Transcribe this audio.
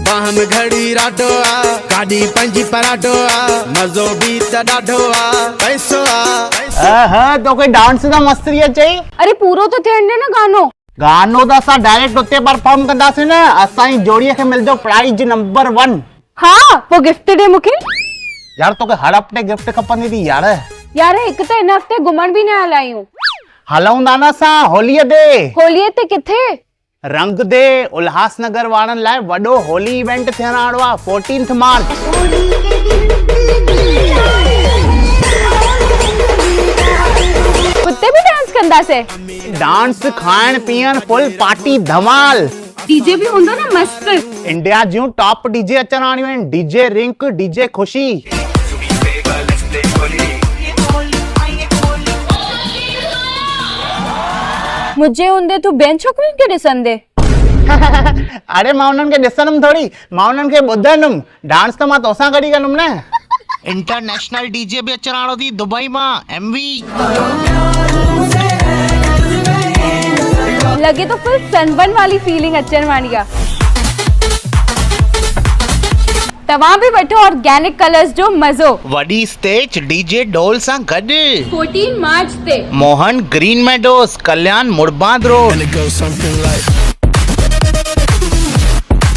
बाह में घड़ी राडो आ, गाड़ी पंजी पराडो आ, मज़ो भी त ॾाढो आ, पैसो आ। तो कोई डांस दा मस्तरी चाहिए। अरे पूरो तो थियण ॾे न गानो। गानो दा असां डायरेक्ट उते परफॉर्म कंदासीं न, असांजी जोड़ीअ खे मिलंदो प्राइज नंबर 1। हाँ वो गिफ्ट ॾे मूंखे। यार तोखे हर हफ़्ते गिफ्ट खपंदी थी यार। यार हिकु त हिन हफ़्ते घुमण बि न हलिया आहियूं। हलऊं था न असां होलीअ ते। होलीअ ते किथे? रंग दे उल्हासनगर वारनि लाइ वॾो होली इवेंट थियण वारो आहे 14 मार्च। उते बि डांस कंदासीं? डांस खाइण पीअण फुल पार्टी धमाल। डीजे भी हूंदो न मस्त। इंडिया जूं टॉप डीजे अचण वारियूं आहिनि, डीजे रिंक, डीजे खुशी। मुझे हूंदे तू ॿियनि छोकिरियुनि खे ॾिसंदे। अरे मां उन्हनि खे ॾिसंदुमि थोड़ी, मां उन्हनि खे ॿुधंदुमि। डांस त मां तोसां गॾु ई कंदुमि न। इंटरनेशनल डीजे बि अचण वारो थी दुबई मां, एमवी। लगे तो फुल सनबर्न वाली फीलिंग अचण वाली आहे। तव्हां बि वठो ऑर्गेनिक कलर्स जो मज़ो। वॾी स्टेज डीजे ढोल सां गॾु 14 मार्च ते Mohan green meadows, Kalyan Murbad road. And it goes something like